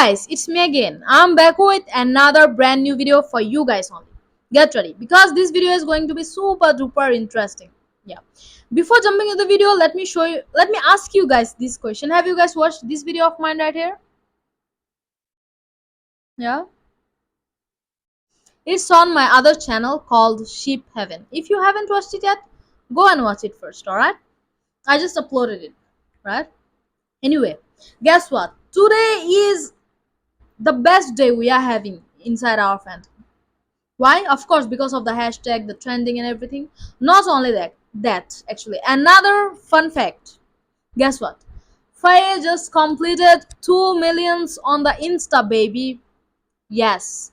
guys, it's me again. I'm back with another brand new video for you guys only. Get ready because this video is going to be super duper interesting. Yeah. Before jumping into the video, let me ask you guys this question. Have you guys watched this video of mine right here? Yeah. It's on my other channel called Sheep Heaven. If you haven't watched it yet, go and watch it first, alright? I just uploaded it, right? Anyway, guess what? Today is the best day we are having inside our fandom. Why? Of course, because of the hashtag, the trending, and everything. Not only that actually. Another fun fact. Guess what? Faye just completed 2 millions on the Insta, baby. Yes.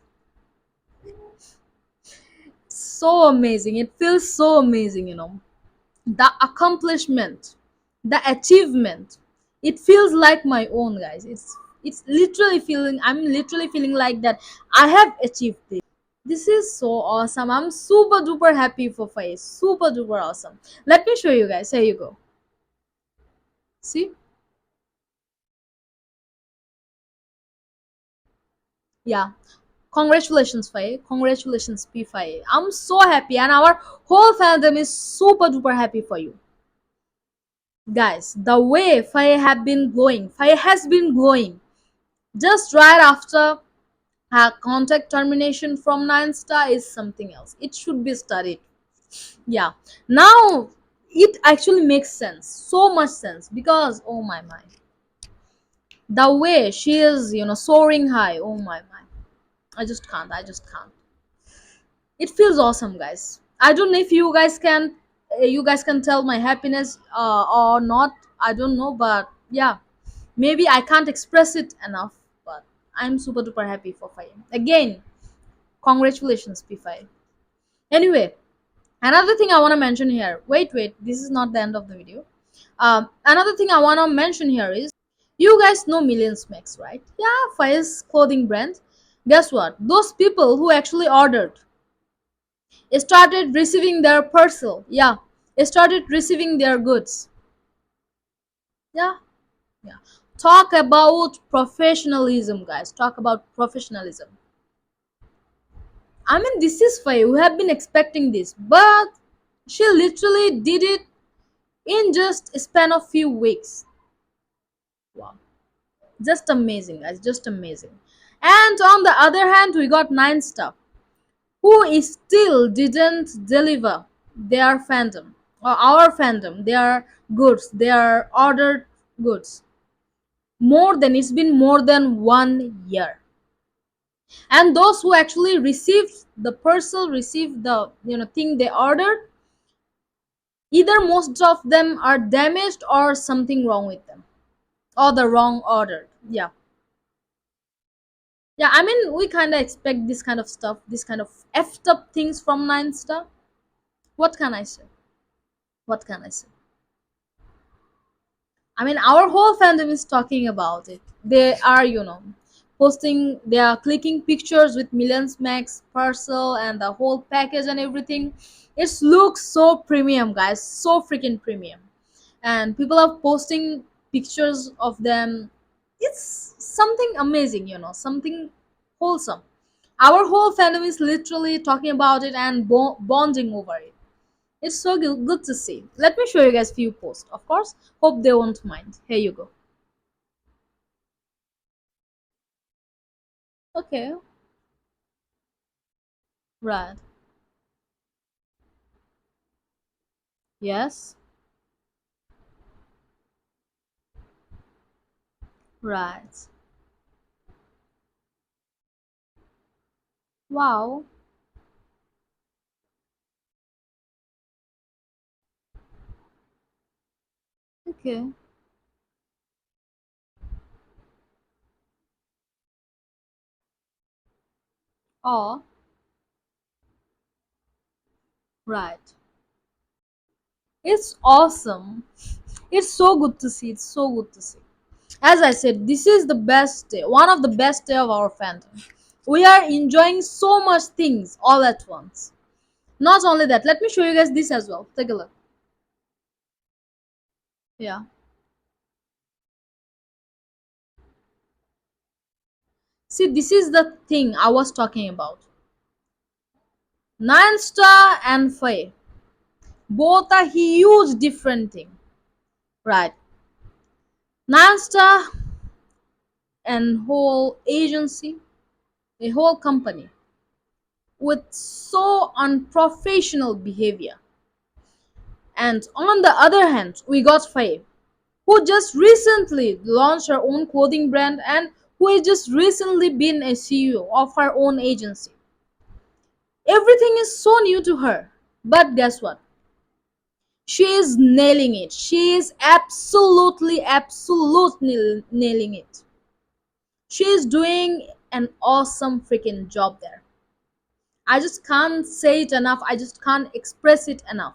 So amazing. It feels so amazing. The accomplishment, the achievement. It feels like my own, guys. It's literally feeling I'm literally feeling like that I have achieved this. This is so awesome. I'm super duper happy for Faiz. Super duper awesome. Let me show you guys. Here you go. See? Yeah. Congratulations, Faiz. Congratulations, P Faiz. I'm so happy, and our whole fandom is super duper happy for you. Guys, the way Faiz have been glowing, Faiz has been glowing just right after her contract termination from Nine Star is something else. It should be studied. Yeah, now it actually makes sense, so much sense, because oh my, the way she is soaring high, oh my, I just can't. It feels awesome, guys. I don't know if you guys can tell my happiness or not. I don't know, but yeah, maybe I can't express it enough, but I'm super duper happy for Faye again. Congratulations, P5. Anyway, another thing I want to mention here. Wait, this is not the end of the video. Another thing I want to mention here is, you guys know Millions Max, right? Yeah, Fire's clothing brand. Guess what? Those people who actually ordered started receiving their parcel. Yeah, started receiving their goods. Yeah, yeah. Talk about professionalism, guys. Talk about professionalism. I mean, this is Faye. We have been expecting this, but she literally did it in just a span of few weeks. Wow, just amazing, guys, just amazing. And on the other hand, we got Nine Star, who is still didn't deliver their fandom or our fandom, their goods, their ordered goods. It's been more than 1 year, and those who actually received the thing they ordered, either most of them are damaged or something wrong with them, or the wrong order. Yeah, I mean, we kind of expect this kind of stuff, this kind of effed up things from Nine Star. What can I say? What can I say? I mean, our whole fandom is talking about it. They are, posting, they are clicking pictures with Millions Max parcel and the whole package and everything. It looks so premium, guys, so freaking premium. And people are posting pictures of them. It's something amazing, something wholesome. Our whole fandom is literally talking about it and bonding over it. It's so good to see. Let me show you guys few posts, of course. Hope they won't mind. Here you go. Okay. Right. Yes. Right. Wow. Okay. Oh. Right. It's awesome. It's so good to see. It's so good to see. As I said, this is the best day, one of the best day of our fandom. We are enjoying so much things all at once. Not only that, let me show you guys this as well. Take a look. Yeah. See, this is the thing I was talking about. Nine Star and Faye, both are huge different thing, right? Nine Star and whole agency, a whole company with so unprofessional behavior. And on the other hand, we got Faye, who just recently launched her own clothing brand and who has just recently been a CEO of her own agency. Everything is so new to her. But guess what? She is nailing it. She is absolutely nailing it. She is doing an awesome freaking job there. I just can't say it enough. I just can't express it enough.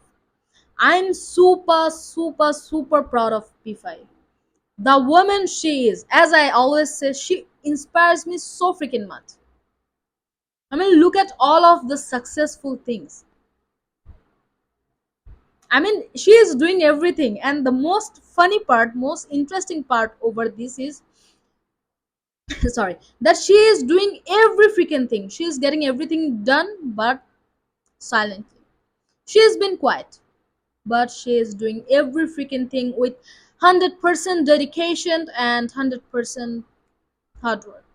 I'm super proud of P5. The woman she is, as I always say, she inspires me so freaking much. I mean, look at all of the successful things. I mean, she is doing everything, and the most funny part, most interesting part over this is, sorry, that she is doing every freaking thing. She is getting everything done, but silently. She has been quiet, but she is doing every freaking thing with 100% dedication and 100% hard work.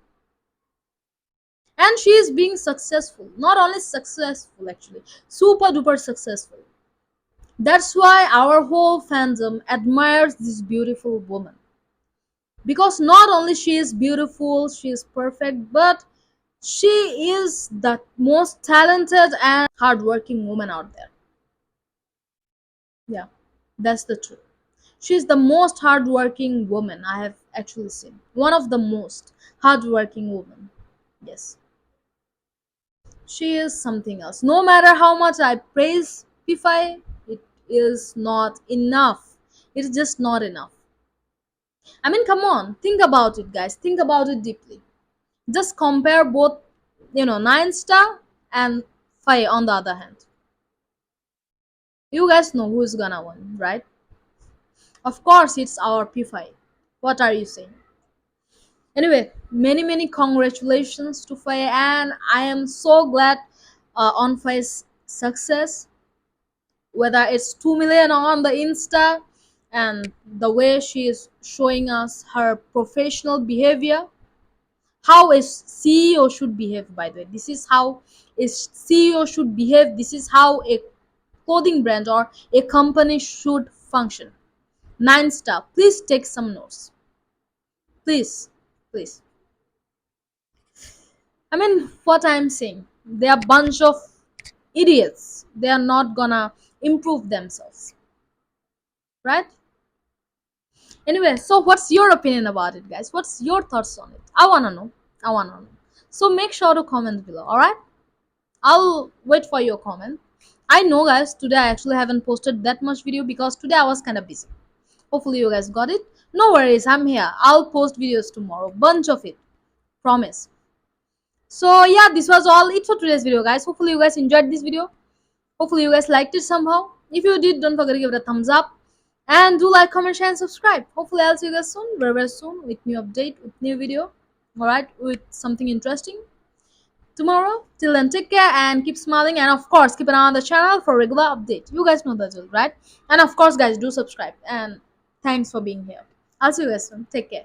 And she is being successful. Not only successful, actually, super duper successful. That's why our whole fandom admires this beautiful woman. Because not only she is beautiful, she is perfect, but she is the most talented and hardworking woman out there. Yeah, that's the truth. She's the most hardworking woman I have actually seen. One of the most hardworking women. Yes, she is something else. No matter how much I praise Pifai, it is not enough. It's just not enough. I mean, come on, think about it, guys. Think about it deeply. Just compare both, Nine Star and Faye on the other hand. You guys know who's gonna win, right? Of course, it's our P5. What are you saying? Anyway, many congratulations to Faye, and I am so glad on Faye's success. Whether it's 2 million on the Insta, and the way she is showing us her professional behavior, how a CEO should behave. By the way, this is how a CEO should behave. This is how a clothing brand or a company should function. Nine Star, please take some notes. Please, please. I mean, what I'm saying, they are bunch of idiots. They are not gonna improve themselves, right? Anyway, so what's your opinion about it, guys? What's your thoughts on it? I wanna know. I wanna know. So make sure to comment below. All right? I'll wait for your comment. I know, guys. Today I actually haven't posted that much video because today I was kind of busy. Hopefully you guys got it. No worries. I'm here. I'll post videos tomorrow. Bunch of it. Promise. So yeah, this was all it for today's video, guys. Hopefully you guys enjoyed this video. Hopefully you guys liked it somehow. If you did, don't forget to give it a thumbs up. And do like, comment, share, and subscribe. Hopefully I'll see you guys soon, very soon, with new update, with new video. Alright, with something interesting tomorrow. Till then, take care and keep smiling. And of course, keep an eye on the channel for regular update. You guys know that drill, right? And of course, guys, do subscribe. And thanks for being here. I'll see you guys soon. Take care.